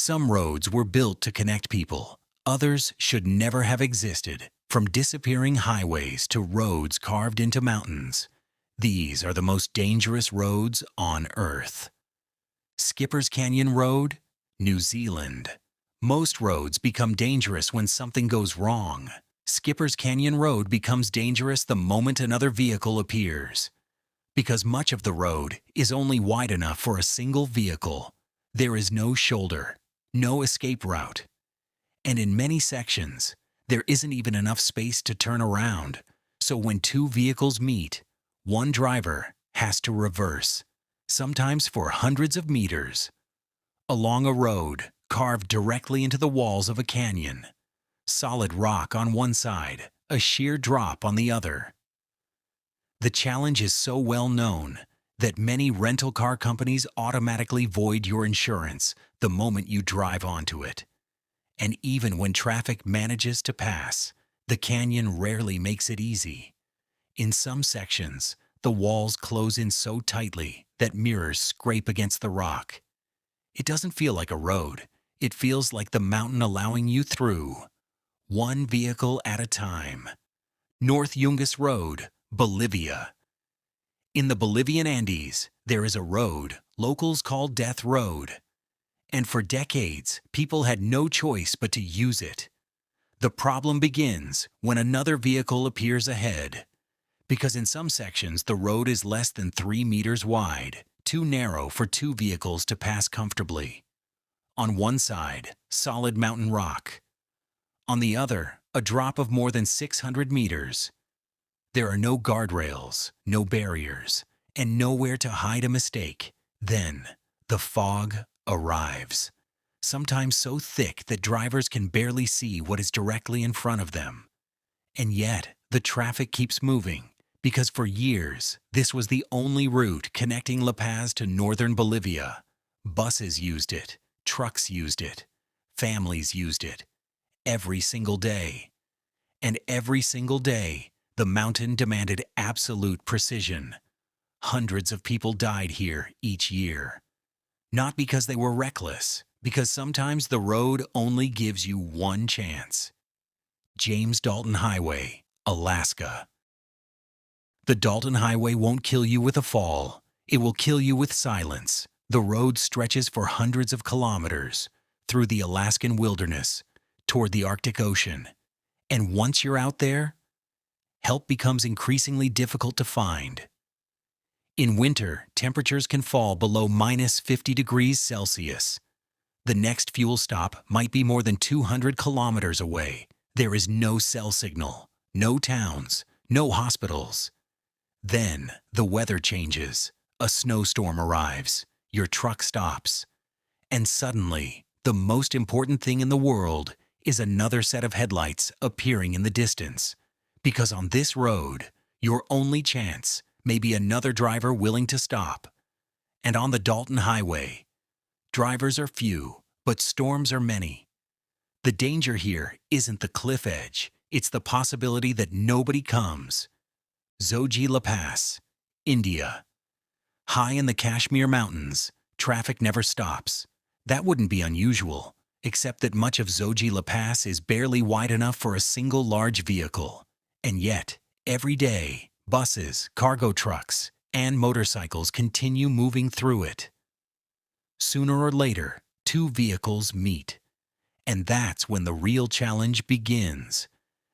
Some roads were built to connect people. Others should never have existed, from disappearing highways to roads carved into mountains. These are the most dangerous roads on Earth. Skipper's Canyon Road, New Zealand. Most roads become dangerous when something goes wrong. Skipper's Canyon Road becomes dangerous the moment another vehicle appears. Because much of the road is only wide enough for a single vehicle, there is no shoulder, no escape route. And in many sections, there isn't even enough space to turn around. So when two vehicles meet, one driver has to reverse, sometimes for hundreds of meters, along a road carved directly into the walls of a canyon. Solid rock on one side, a sheer drop on the other. The challenge is so well known that many rental car companies automatically void your insurance the moment you drive onto it. And even when traffic manages to pass, the canyon rarely makes it easy. In some sections, the walls close in so tightly that mirrors scrape against the rock. It doesn't feel like a road. It feels like the mountain allowing you through, one vehicle at a time. North Yungas Road, Bolivia. In the Bolivian Andes, there is a road locals call Death Road. And for decades, people had no choice but to use it. The problem begins when another vehicle appears ahead. Because in some sections, the road is less than 3 meters wide, too narrow for two vehicles to pass comfortably. On one side, solid mountain rock. On the other, a drop of more than 600 meters. There are no guardrails, no barriers, and nowhere to hide a mistake. Then, the fog arrives, sometimes so thick that drivers can barely see what is directly in front of them. And yet, the traffic keeps moving, because for years, this was the only route connecting La Paz to northern Bolivia. Buses used it, trucks used it, families used it, every single day. And every single day, the mountain demanded absolute precision. Hundreds of people died here each year. Not because they were reckless, because sometimes the road only gives you one chance. James Dalton Highway, Alaska. The Dalton Highway won't kill you with a fall. It will kill you with silence. The road stretches for hundreds of kilometers through the Alaskan wilderness toward the Arctic Ocean. And once you're out there, help becomes increasingly difficult to find. In winter, temperatures can fall below minus 50 degrees Celsius. The next fuel stop might be more than 200 kilometers away. There is no cell signal, no towns, no hospitals. Then the weather changes. A snowstorm arrives. Your truck stops. And suddenly, the most important thing in the world is another set of headlights appearing in the distance. Because on this road, your only chance may be another driver willing to stop. And on the Dalton Highway, drivers are few, but storms are many. The danger here isn't the cliff edge, it's the possibility that nobody comes. Zoji La Pass, India. High in the Kashmir Mountains, traffic never stops. That wouldn't be unusual, except that much of Zoji La Pass is barely wide enough for a single large vehicle. And yet, every day, buses, cargo trucks, and motorcycles continue moving through it. Sooner or later, two vehicles meet. And that's when the real challenge begins.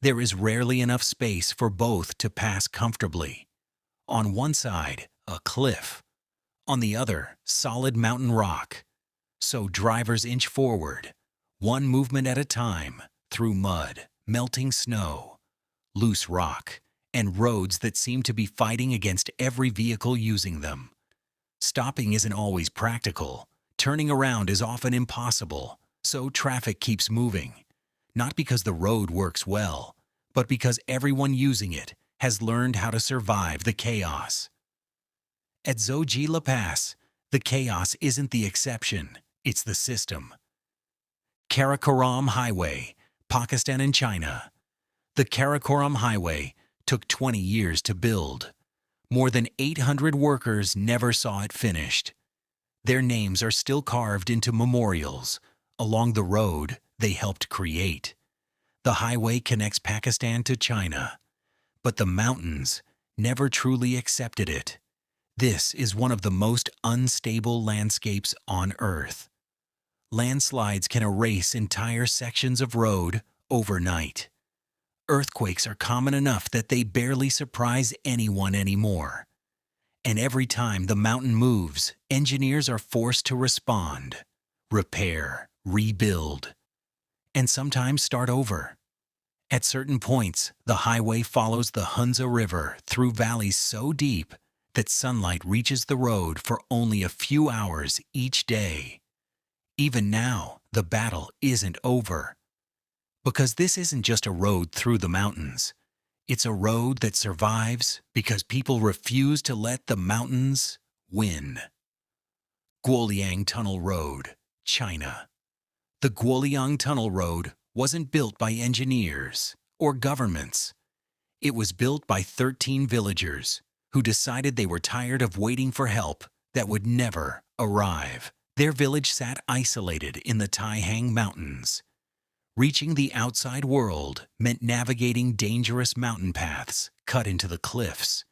There is rarely enough space for both to pass comfortably. On one side, a cliff. On the other, solid mountain rock. So drivers inch forward, one movement at a time, through mud, melting snow, loose rock, and roads that seem to be fighting against every vehicle using them. Stopping isn't always practical. Turning around is often impossible, so traffic keeps moving. Not because the road works well, but because everyone using it has learned how to survive the chaos. At Zoji La Pass, the chaos isn't the exception, it's the system. Karakoram Highway, Pakistan and China. The Karakoram Highway took 20 years to build. More than 800 workers never saw it finished. Their names are still carved into memorials, along the road they helped create. The highway connects Pakistan to China, but the mountains never truly accepted it. This is one of the most unstable landscapes on Earth. Landslides can erase entire sections of road overnight. Earthquakes are common enough that they barely surprise anyone anymore. And every time the mountain moves, engineers are forced to respond, repair, rebuild, and sometimes start over. At certain points, the highway follows the Hunza River through valleys so deep that sunlight reaches the road for only a few hours each day. Even now, the battle isn't over. Because this isn't just a road through the mountains. It's a road that survives because people refuse to let the mountains win. Guoliang Tunnel Road, China. The Guoliang Tunnel Road wasn't built by engineers or governments. It was built by 13 villagers who decided they were tired of waiting for help that would never arrive. Their village sat isolated in the Taihang Mountains. Reaching the outside world meant navigating dangerous mountain paths cut into the cliffs.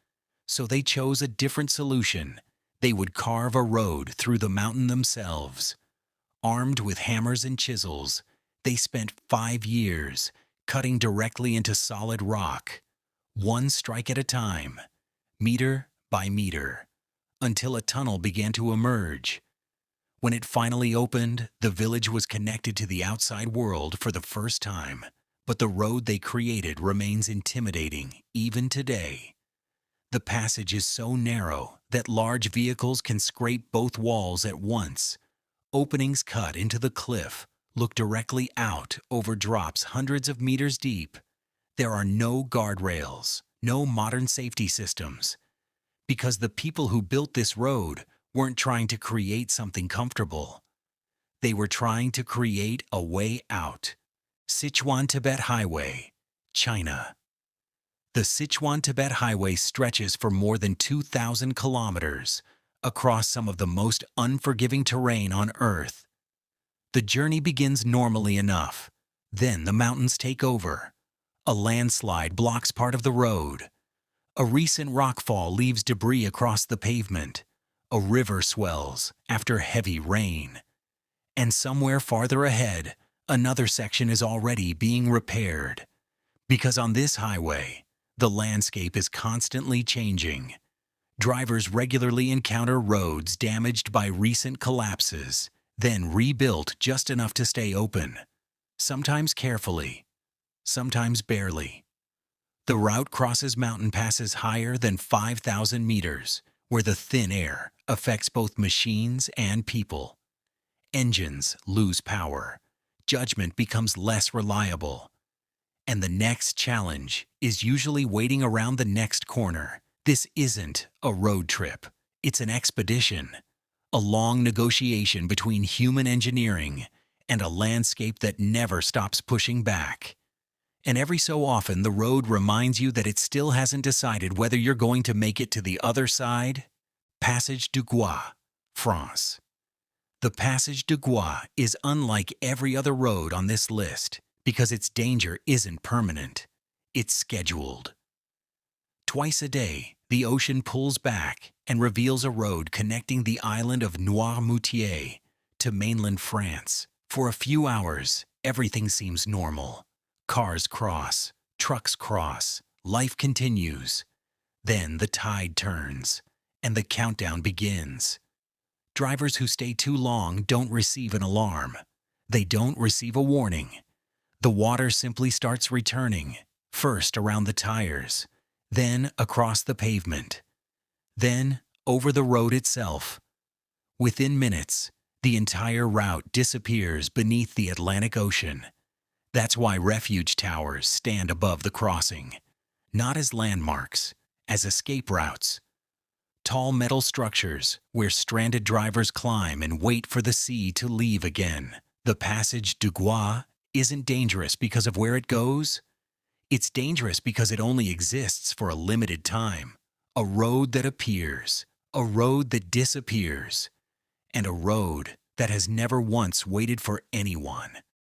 So they chose a different solution. They would carve a road through the mountain themselves. Armed with hammers and chisels, they spent 5 years cutting directly into solid rock, one strike at a time, meter by meter, until a tunnel began to emerge. When it finally opened, the village was connected to the outside world for the first time, but the road they created remains intimidating even today. The passage is so narrow that large vehicles can scrape both walls at once. Openings cut into the cliff look directly out over drops hundreds of meters deep. There are no guardrails, no modern safety systems, because the people who built this road weren't trying to create something comfortable. They were trying to create a way out. Sichuan-Tibet Highway, China. The Sichuan-Tibet Highway stretches for more than 2,000 kilometers across some of the most unforgiving terrain on Earth. The journey begins normally enough. Then the mountains take over. A landslide blocks part of the road. A recent rockfall leaves debris across the pavement. A river swells after heavy rain. And somewhere farther ahead, another section is already being repaired. Because on this highway, the landscape is constantly changing. Drivers regularly encounter roads damaged by recent collapses, then rebuilt just enough to stay open. Sometimes carefully, sometimes barely. The route crosses mountain passes higher than 5,000 meters, where the thin air affects both machines and people. Engines lose power. Judgment becomes less reliable. And the next challenge is usually waiting around the next corner. This isn't a road trip. It's an expedition. A long negotiation between human engineering and a landscape that never stops pushing back. And every so often, the road reminds you that it still hasn't decided whether you're going to make it to the other side. Passage du Gois, France. The Passage du Gois is unlike every other road on this list because its danger isn't permanent. It's scheduled. Twice a day, the ocean pulls back and reveals a road connecting the island of Noirmoutier to mainland France. For a few hours, everything seems normal. Cars cross, trucks cross, life continues. Then the tide turns, and the countdown begins. Drivers who stay too long don't receive an alarm. They don't receive a warning. The water simply starts returning, first around the tires, then across the pavement, then over the road itself. Within minutes, the entire route disappears beneath the Atlantic Ocean. That's why refuge towers stand above the crossing, not as landmarks, as escape routes. Tall metal structures where stranded drivers climb and wait for the sea to leave again. The Passage du Gois isn't dangerous because of where it goes. It's dangerous because it only exists for a limited time. A road that appears, a road that disappears, and a road that has never once waited for anyone.